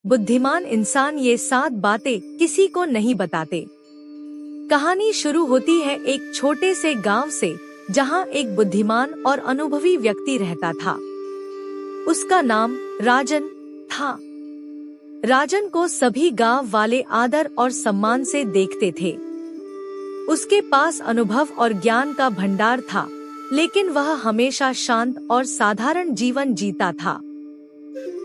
बुद्धिमान इंसान ये 7 बातें किसी को नहीं बताते। कहानी शुरू होती है एक छोटे से गांव से, जहां एक बुद्धिमान और अनुभवी व्यक्ति रहता था। उसका नाम राजन था। राजन को सभी गांव वाले आदर और सम्मान से देखते थे। उसके पास अनुभव और ज्ञान का भंडार था, लेकिन वह हमेशा शांत और साधारण जीवन जीता था।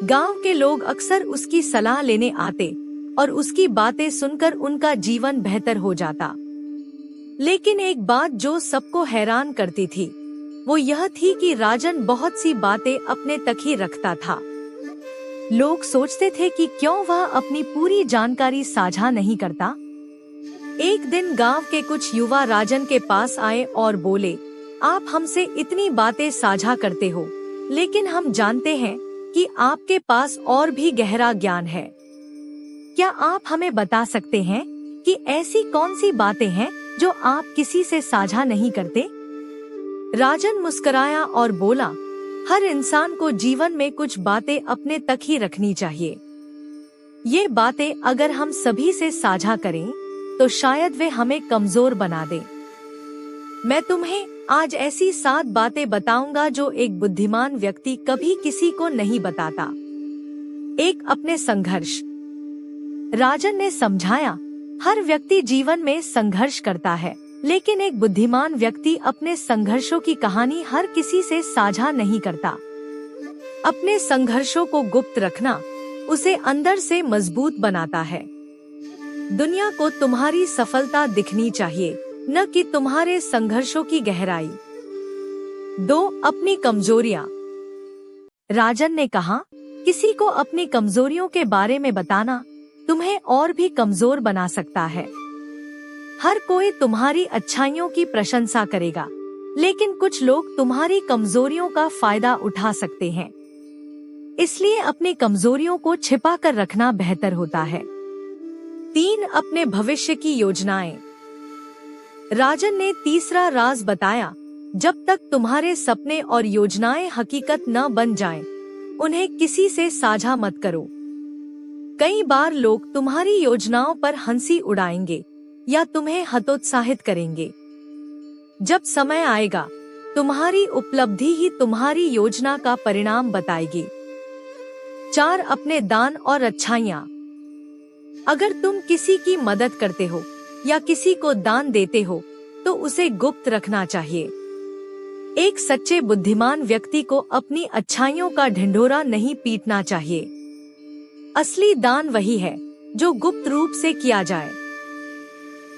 गांव के लोग अक्सर उसकी सलाह लेने आते और उसकी बातें सुनकर उनका जीवन बेहतर हो जाता। लेकिन एक बात जो सबको हैरान करती थी, वो यह थी कि राजन बहुत सी बातें अपने तक ही रखता था। लोग सोचते थे कि क्यों वह अपनी पूरी जानकारी साझा नहीं करता। एक दिन गांव के कुछ युवा राजन के पास आए और बोले, आप हमसे इतनी बातें साझा करते हो, लेकिन हम जानते हैं कि आपके पास और भी गहरा ज्ञान है। क्या आप हमें बता सकते हैं कि ऐसी कौन सी बातें हैं जो आप किसी से साझा नहीं करते? राजन मुस्कुराया और बोला, हर इंसान को जीवन में कुछ बातें अपने तक ही रखनी चाहिए। ये बातें अगर हम सभी से साझा करें, तो शायद वे हमें कमजोर बना दें। मैं तुम्हें आज ऐसी 7 बातें बताऊंगा जो एक बुद्धिमान व्यक्ति कभी किसी को नहीं बताता। 1. अपने संघर्ष। राजन ने समझाया, हर व्यक्ति जीवन में संघर्ष करता है, लेकिन एक बुद्धिमान व्यक्ति अपने संघर्षों की कहानी हर किसी से साझा नहीं करता। अपने संघर्षों को गुप्त रखना उसे अंदर से मजबूत बनाता है। दुनिया को तुम्हारी सफलता दिखनी चाहिए, न कि तुम्हारे संघर्षों की गहराई। 2. अपनी कमजोरियां। राजन ने कहा, किसी को अपनी कमजोरियों के बारे में बताना तुम्हें और भी कमजोर बना सकता है। हर कोई तुम्हारी अच्छाइयों की प्रशंसा करेगा, लेकिन कुछ लोग तुम्हारी कमजोरियों का फायदा उठा सकते हैं। इसलिए अपनी कमजोरियों को छिपा कर रखना बेहतर होता है। 3. अपने भविष्य की योजनाएं। राजन ने तीसरा राज बताया, जब तक तुम्हारे सपने और योजनाएं हकीकत न बन जाएं, उन्हें किसी से साझा मत करो। कई बार लोग तुम्हारी योजनाओं पर हंसी उड़ाएंगे या तुम्हें हतोत्साहित करेंगे। जब समय आएगा, तुम्हारी उपलब्धि ही तुम्हारी योजना का परिणाम बताएगी। 4. अपने दान और अच्छाइयाँ। अगर तुम किसी की मदद करते हो या किसी को दान देते हो, तो उसे गुप्त रखना चाहिए। एक सच्चे बुद्धिमान व्यक्ति को अपनी अच्छाइयों का ढिंढोरा नहीं पीटना चाहिए। असली दान वही है जो गुप्त रूप से किया जाए।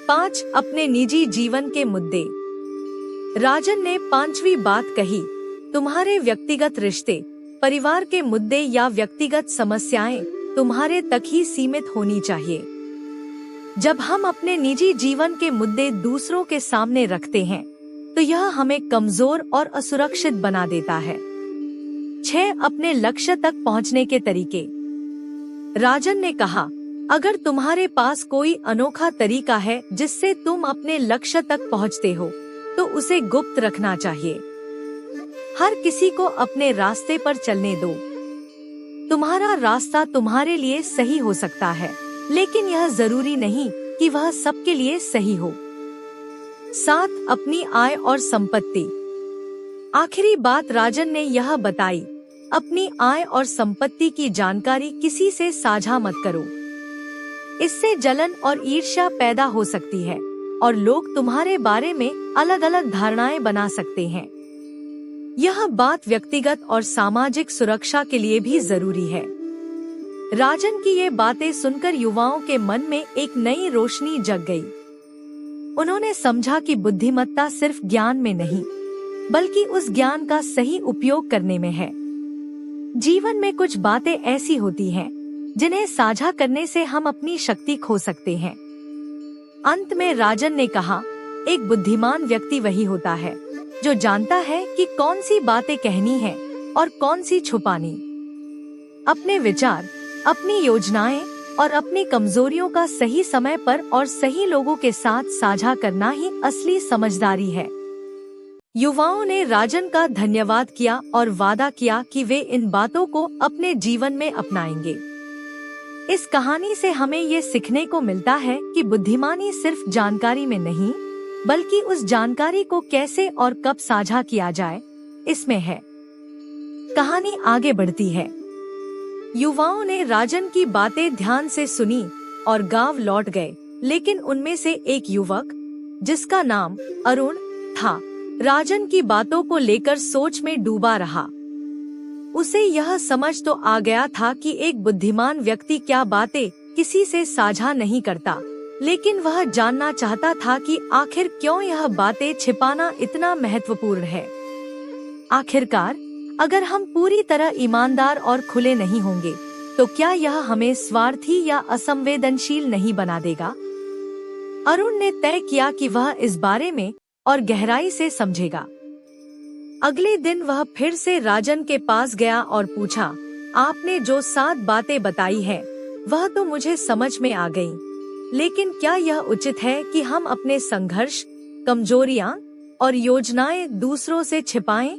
5. अपने निजी जीवन के मुद्दे। राजन ने 5वीं बात कही, तुम्हारे व्यक्तिगत रिश्ते, परिवार के मुद्दे या व्यक्तिगत समस्याएं तुम्हारे तक ही सीमित होनी चाहिए। जब हम अपने निजी जीवन के मुद्दे दूसरों के सामने रखते हैं, तो यह हमें कमजोर और असुरक्षित बना देता है। 6. अपने लक्ष्य तक पहुंचने के तरीके। राजन ने कहा, अगर तुम्हारे पास कोई अनोखा तरीका है जिससे तुम अपने लक्ष्य तक पहुंचते हो, तो उसे गुप्त रखना चाहिए। हर किसी को अपने रास्ते पर चलने दो। तुम्हारा रास्ता तुम्हारे लिए सही हो सकता है, लेकिन यह जरूरी नहीं कि वह सबके लिए सही हो। 7. अपनी आय और संपत्ति। आखिरी बात राजन ने यह बताई, अपनी आय और संपत्ति की जानकारी किसी से साझा मत करो। इससे जलन और ईर्ष्या पैदा हो सकती है और लोग तुम्हारे बारे में अलग अलग धारणाएं बना सकते हैं। यह बात व्यक्तिगत और सामाजिक सुरक्षा के लिए भी जरूरी है। राजन की ये बातें सुनकर युवाओं के मन में एक नई रोशनी जग गई। उन्होंने समझा कि बुद्धिमत्ता सिर्फ ज्ञान में नहीं, बल्कि उस ज्ञान का सही उपयोग करने में है। जीवन में कुछ बातें ऐसी होती हैं जिन्हें साझा करने से हम अपनी शक्ति खो सकते हैं। अंत में राजन ने कहा, एक बुद्धिमान व्यक्ति वही होता है जो जानता है कि कौन सी बातें कहनी है और कौन सी छुपानी। अपने विचार, अपनी योजनाएं और अपनी कमजोरियों का सही समय पर और सही लोगों के साथ साझा करना ही असली समझदारी है। युवाओं ने राजन का धन्यवाद किया और वादा किया कि वे इन बातों को अपने जीवन में अपनाएंगे। इस कहानी से हमें ये सीखने को मिलता है कि बुद्धिमानी सिर्फ जानकारी में नहीं, बल्कि उस जानकारी को कैसे और कब साझा किया जाए, इसमें है। कहानी आगे बढ़ती है। युवाओं ने राजन की बातें ध्यान से सुनी और गांव लौट गए, लेकिन उनमें से एक युवक, जिसका नाम अरुण था, राजन की बातों को लेकर सोच में डूबा रहा। उसे यह समझ तो आ गया था कि एक बुद्धिमान व्यक्ति क्या बातें किसी से साझा नहीं करता, लेकिन वह जानना चाहता था कि आखिर क्यों यह बातें छिपाना इतना महत्वपूर्ण है। आखिरकार, अगर हम पूरी तरह ईमानदार और खुले नहीं होंगे, तो क्या यह हमें स्वार्थी या असंवेदनशील नहीं बना देगा? अरुण ने तय किया कि वह इस बारे में और गहराई से समझेगा। अगले दिन वह फिर से राजन के पास गया और पूछा, आपने जो 7 बातें बताई है, वह तो मुझे समझ में आ गई, लेकिन क्या यह उचित है कि हम अपने संघर्ष, कमजोरियां और योजनाएं दूसरों से छिपाएं?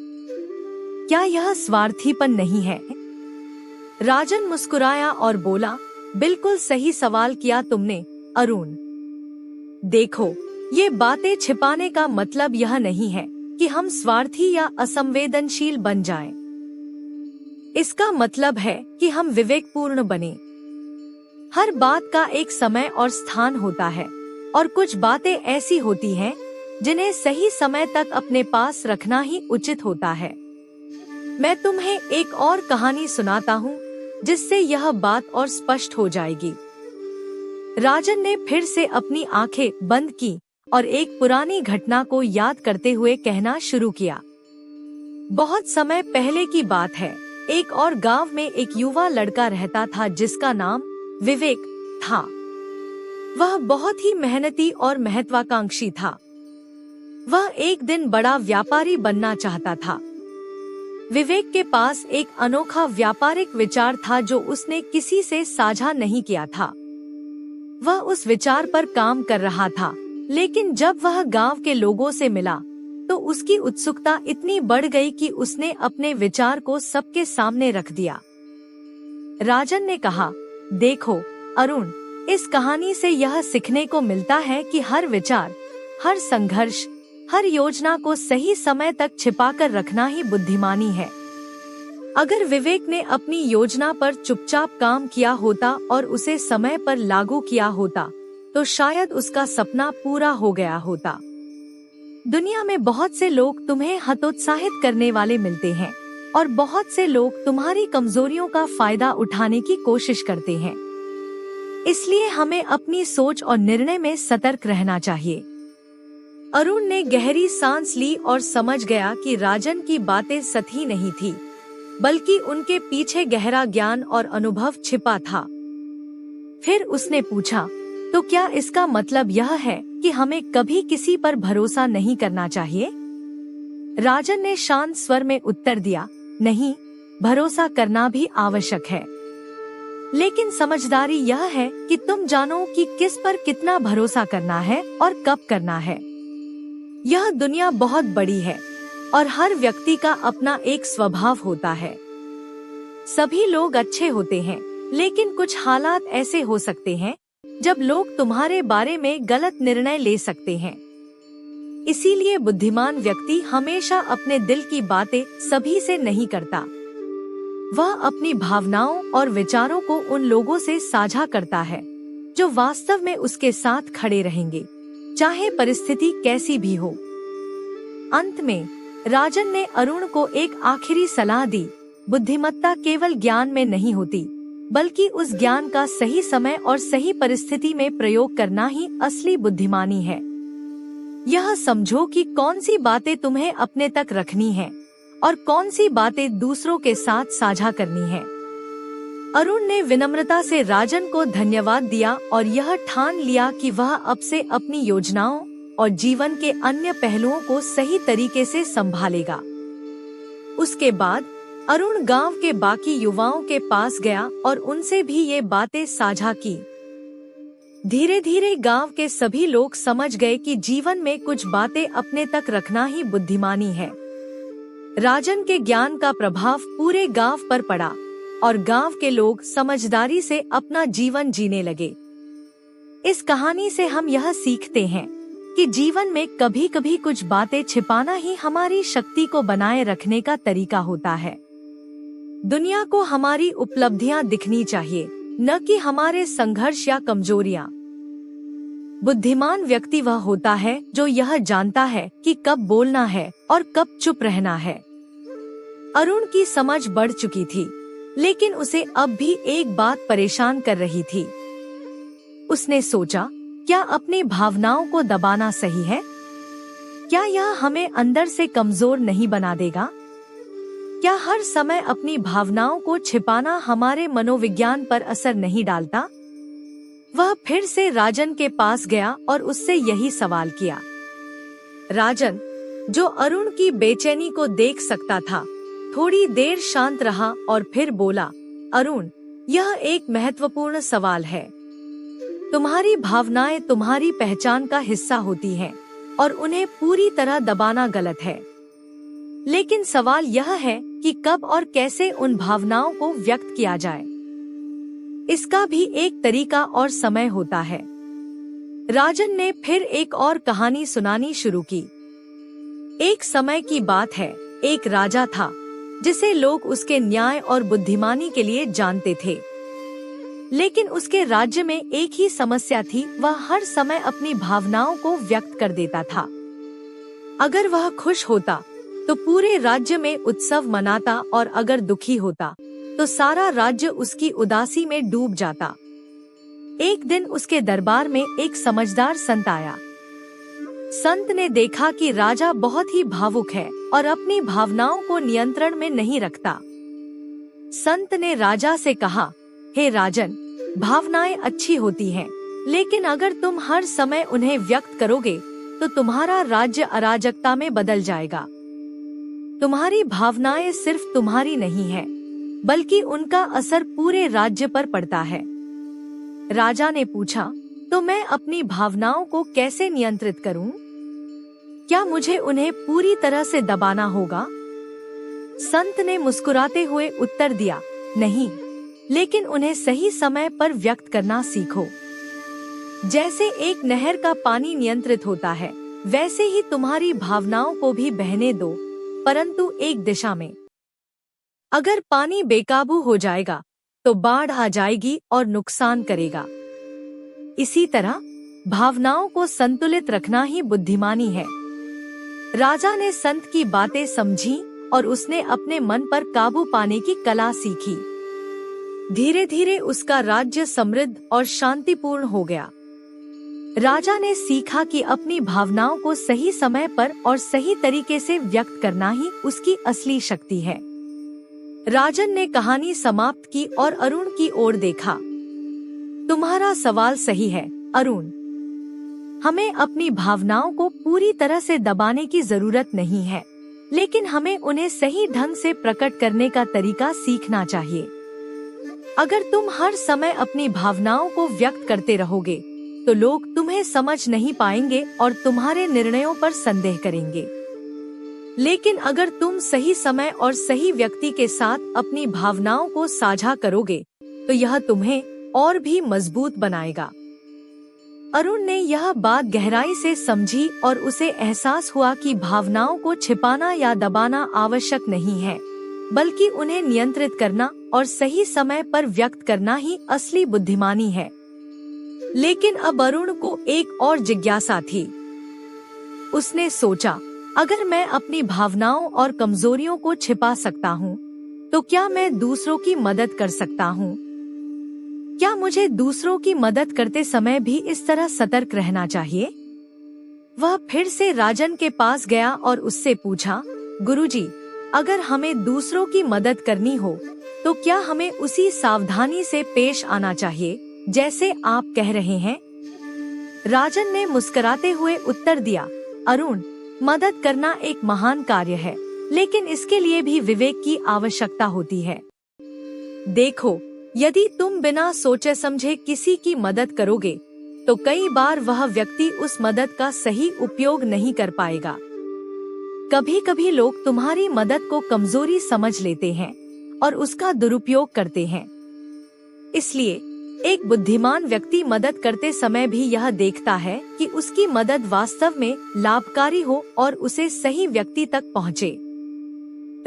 क्या यह स्वार्थीपन नहीं है? राजन मुस्कुराया और बोला, बिल्कुल सही सवाल किया तुमने, अरुण। देखो, ये बातें छिपाने का मतलब यह नहीं है कि हम स्वार्थी या असंवेदनशील बन जाएं। इसका मतलब है कि हम विवेकपूर्ण बने। हर बात का एक समय और स्थान होता है, और कुछ बातें ऐसी होती हैं जिन्हें सही समय तक अपने पास रखना ही उचित होता है। मैं तुम्हें एक और कहानी सुनाता हूँ, जिससे यह बात और स्पष्ट हो जाएगी। राजन ने फिर से अपनी आंखें बंद की और एक पुरानी घटना को याद करते हुए कहना शुरू किया। बहुत समय पहले की बात है। एक और गांव में एक युवा लड़का रहता था जिसका नाम विवेक था। वह बहुत ही मेहनती और महत्वाकांक्षी था। वह एक दिन बड़ा व्यापारी बनना चाहता था। विवेक के पास एक अनोखा व्यापारिक विचार था जो उसने किसी से साझा नहीं किया था। वह उस विचार पर काम कर रहा था, लेकिन जब वह गांव के लोगों से मिला तो उसकी उत्सुकता इतनी बढ़ गई कि उसने अपने विचार को सबके सामने रख दिया। राजन ने कहा, देखो अरुण, इस कहानी से यह सीखने को मिलता है कि हर विचार, हर संघर्ष, हर योजना को सही समय तक छिपाकर रखना ही बुद्धिमानी है। अगर विवेक ने अपनी योजना पर चुपचाप काम किया होता और उसे समय पर लागू किया होता, तो शायद उसका सपना पूरा हो गया होता। दुनिया में बहुत से लोग तुम्हें हतोत्साहित करने वाले मिलते हैं, और बहुत से लोग तुम्हारी कमजोरियों का फायदा उठाने की कोशिश करते हैं। इसलिए हमें अपनी सोच और निर्णय में सतर्क रहना चाहिए। अरुण ने गहरी सांस ली और समझ गया कि राजन की बातें सही नहीं थी, बल्कि उनके पीछे गहरा ज्ञान और अनुभव छिपा था। फिर उसने पूछा, तो क्या इसका मतलब यह है कि हमें कभी किसी पर भरोसा नहीं करना चाहिए? राजन ने शांत स्वर में उत्तर दिया, नहीं, भरोसा करना भी आवश्यक है, लेकिन समझदारी यह है कि तुम जानो कि किस पर कितना भरोसा करना है और कब करना है। यह दुनिया बहुत बड़ी है और हर व्यक्ति का अपना एक स्वभाव होता है। सभी लोग अच्छे होते हैं, लेकिन कुछ हालात ऐसे हो सकते हैं जब लोग तुम्हारे बारे में गलत निर्णय ले सकते हैं। इसीलिए बुद्धिमान व्यक्ति हमेशा अपने दिल की बातें सभी से नहीं करता। वह अपनी भावनाओं और विचारों को उन लोगों से साझा करता है जो वास्तव में उसके साथ खड़े रहेंगे, चाहे परिस्थिति कैसी भी हो। अंत में राजन ने अरुण को एक आखिरी सलाह दी, बुद्धिमत्ता केवल ज्ञान में नहीं होती, बल्कि उस ज्ञान का सही समय और सही परिस्थिति में प्रयोग करना ही असली बुद्धिमानी है। यह समझो कि कौन सी बातें तुम्हें अपने तक रखनी है और कौन सी बातें दूसरों के साथ साझा करनी है। अरुण ने विनम्रता से राजन को धन्यवाद दिया और यह ठान लिया कि वह अब से अपनी योजनाओं और जीवन के अन्य पहलुओं को सही तरीके से संभालेगा। उसके बाद अरुण गांव के बाकी युवाओं के पास गया और उनसे भी ये बातें साझा की। धीरे धीरे गांव के सभी लोग समझ गए कि जीवन में कुछ बातें अपने तक रखना ही बुद्धिमानी है। राजन के ज्ञान का प्रभाव पूरे गांव पर पड़ा और गांव के लोग समझदारी से अपना जीवन जीने लगे। इस कहानी से हम यह सीखते हैं कि जीवन में कभी कभी कुछ बातें छिपाना ही हमारी शक्ति को बनाए रखने का तरीका होता है। दुनिया को हमारी उपलब्धियां दिखनी चाहिए, न कि हमारे संघर्ष या कमजोरियां। बुद्धिमान व्यक्ति वह होता है जो यह जानता है कि कब बोलना है और कब चुप रहना है। अरुण की समझ बढ़ चुकी थी, लेकिन उसे अब भी एक बात परेशान कर रही थी। उसने सोचा, क्या अपनी भावनाओं को दबाना सही है? क्या यह हमें अंदर से कमजोर नहीं बना देगा? क्या हर समय अपनी भावनाओं को छिपाना हमारे मनोविज्ञान पर असर नहीं डालता? वह फिर से राजन के पास गया और उससे यही सवाल किया। राजन, जो अरुण की बेचैनी को देख सकता था, थोड़ी देर शांत रहा और फिर बोला, अरुण, यह एक महत्वपूर्ण सवाल है। तुम्हारी भावनाएं तुम्हारी पहचान का हिस्सा होती हैं और उन्हें पूरी तरह दबाना गलत है। लेकिन सवाल यह है कि कब और कैसे उन भावनाओं को व्यक्त किया जाए। इसका भी एक तरीका और समय होता है। राजन ने फिर एक और कहानी सुनानी शुरू की। एक समय की बात है, एक राजा था जिसे लोग उसके न्याय और बुद्धिमानी के लिए जानते थे। लेकिन उसके राज्य में एक ही समस्या थी, वह हर समय अपनी भावनाओं को व्यक्त कर देता था। अगर वह खुश होता तो पूरे राज्य में उत्सव मनाता और अगर दुखी होता तो सारा राज्य उसकी उदासी में डूब जाता। एक दिन उसके दरबार में एक समझदार संत आया। संत ने देखा कि राजा बहुत ही भावुक है और अपनी भावनाओं को नियंत्रण में नहीं रखता। संत ने राजा से कहा, हे राजन, भावनाएं अच्छी होती हैं, लेकिन अगर तुम हर समय उन्हें व्यक्त करोगे तो तुम्हारा राज्य अराजकता में बदल जाएगा। तुम्हारी भावनाएं सिर्फ तुम्हारी नहीं है, बल्कि उनका असर पूरे राज्य पर पड़ता है। राजा ने पूछा, तो मैं अपनी भावनाओं को कैसे नियंत्रित करूं? क्या मुझे उन्हें पूरी तरह से दबाना होगा? संत ने मुस्कुराते हुए उत्तर दिया, नहीं, लेकिन उन्हें सही समय पर व्यक्त करना सीखो। जैसे एक नहर का पानी नियंत्रित होता है, वैसे ही तुम्हारी भावनाओं को भी बहने दो, परंतु एक दिशा में। अगर पानी बेकाबू हो जाएगा तो बाढ़ आ जाएगी और नुकसान करेगा। इसी तरह भावनाओं को संतुलित रखना ही बुद्धिमानी है। राजा ने संत की बातें समझी और उसने अपने मन पर काबू पाने की कला सीखी। धीरे धीरे उसका राज्य समृद्ध और शांतिपूर्ण हो गया। राजा ने सीखा कि अपनी भावनाओं को सही समय पर और सही तरीके से व्यक्त करना ही उसकी असली शक्ति है। राजन ने कहानी समाप्त की और अरुण की ओर देखा। तुम्हारा सवाल सही है, अरुण। हमें अपनी भावनाओं को पूरी तरह से दबाने की जरूरत नहीं है, लेकिन हमें उन्हें सही ढंग से प्रकट करने का तरीका सीखना चाहिए। अगर तुम हर समय अपनी भावनाओं को व्यक्त करते रहोगे तो लोग तुम्हें समझ नहीं पाएंगे और तुम्हारे निर्णयों पर संदेह करेंगे। लेकिन अगर तुम सही समय और सही व्यक्ति के साथ अपनी भावनाओं को साझा करोगे तो यह तुम्हें और भी मजबूत बनाएगा। अरुण ने यह बात गहराई से समझी और उसे एहसास हुआ कि भावनाओं को छिपाना या दबाना आवश्यक नहीं है, बल्कि उन्हें नियंत्रित करना और सही समय पर व्यक्त करना ही असली बुद्धिमानी है। लेकिन अब अरुण को एक और जिज्ञासा थी। उसने सोचा, अगर मैं अपनी भावनाओं और कमजोरियों को छिपा सकता हूँ, तो क्या मैं दूसरों की मदद कर सकता हूँ? क्या मुझे दूसरों की मदद करते समय भी इस तरह सतर्क रहना चाहिए? वह फिर से राजन के पास गया और उससे पूछा, गुरुजी, अगर हमें दूसरों की मदद करनी हो तो क्या हमें उसी सावधानी से पेश आना चाहिए जैसे आप कह रहे हैं? राजन ने मुस्कुराते हुए उत्तर दिया, अरुण, मदद करना एक महान कार्य है, लेकिन इसके लिए भी विवेक की आवश्यकता होती है। देखो, यदि तुम बिना सोचे समझे किसी की मदद करोगे तो कई बार वह व्यक्ति उस मदद का सही उपयोग नहीं कर पाएगा। कभी कभी लोग तुम्हारी मदद को कमजोरी समझ लेते हैं, और उसका दुरुपयोग करते हैं। इसलिए एक बुद्धिमान व्यक्ति मदद करते समय भी यह देखता है कि उसकी मदद वास्तव में लाभकारी हो और उसे सही व्यक्ति तक पहुंचे।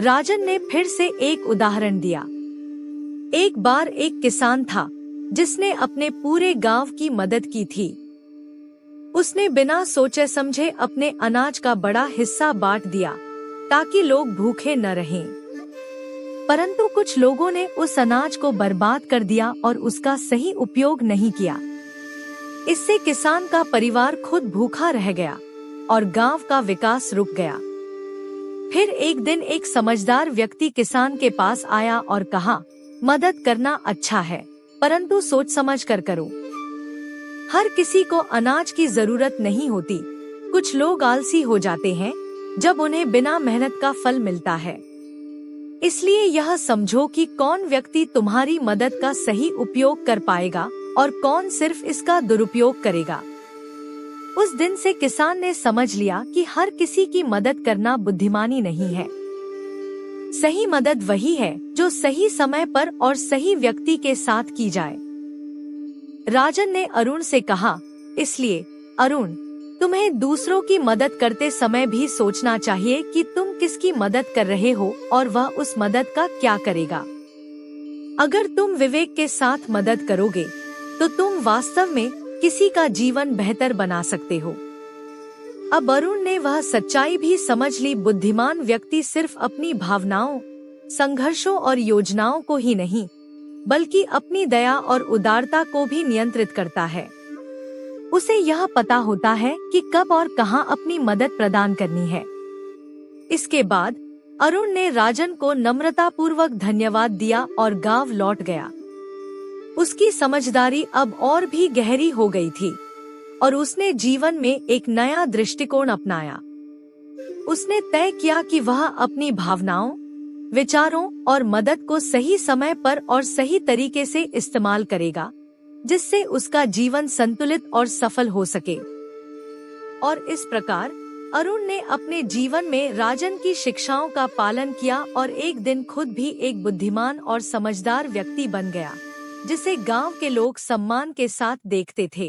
राजन ने फिर से एक उदाहरण दिया। एक बार एक किसान था जिसने अपने पूरे गांव की मदद की थी। उसने बिना सोचे समझे अपने अनाज का बड़ा हिस्सा बांट दिया ताकि लोग भूखे न रहें। परंतु कुछ लोगों ने उस अनाज को बर्बाद कर दिया और उसका सही उपयोग नहीं किया। इससे किसान का परिवार खुद भूखा रह गया और गांव का विकास रुक गया। फिर एक दिन एक समझदार व्यक्ति किसान के पास आया और कहा, मदद करना अच्छा है, परंतु सोच समझ कर करो। हर किसी को अनाज की जरूरत नहीं होती। कुछ लोग आलसी हो जाते हैं जब उन्हें बिना मेहनत का फल मिलता है। इसलिए यह समझो कि कौन व्यक्ति तुम्हारी मदद का सही उपयोग कर पाएगा और कौन सिर्फ इसका दुरुपयोग करेगा। उस दिन से किसान ने समझ लिया कि हर किसी की मदद करना बुद्धिमानी नहीं है। सही मदद वही है जो सही समय पर और सही व्यक्ति के साथ की जाए। राजन ने अरुण से कहा, इसलिए अरुण, तुम्हें दूसरों की मदद करते समय भी सोचना चाहिए कि तुम किसकी मदद कर रहे हो और वह उस मदद का क्या करेगा। अगर तुम विवेक के साथ मदद करोगे तो तुम वास्तव में किसी का जीवन बेहतर बना सकते हो। अब अरुण ने वह सच्चाई भी समझ ली। बुद्धिमान व्यक्ति सिर्फ अपनी भावनाओं, संघर्षों और योजनाओं को ही नहीं, बल्कि अपनी दया और उदारता को भी नियंत्रित करता है। उसे यह पता होता है कि कब और कहां अपनी मदद प्रदान करनी है। इसके बाद अरुण ने राजन को नम्रतापूर्वक धन्यवाद दिया और गांव लौट गया। उसकी समझदारी अब और भी गहरी हो गई थी और उसने जीवन में एक नया दृष्टिकोण अपनाया। उसने तय किया कि वह अपनी भावनाओं, विचारों और मदद को सही समय पर और सही तरीके से इस्तेमाल करेगा, जिससे उसका जीवन संतुलित और सफल हो सके। और इस प्रकार अरुण ने अपने जीवन में राजन की शिक्षाओं का पालन किया और एक दिन खुद भी एक बुद्धिमान और समझदार व्यक्ति बन गया, जिसे गांव के लोग सम्मान के साथ देखते थे।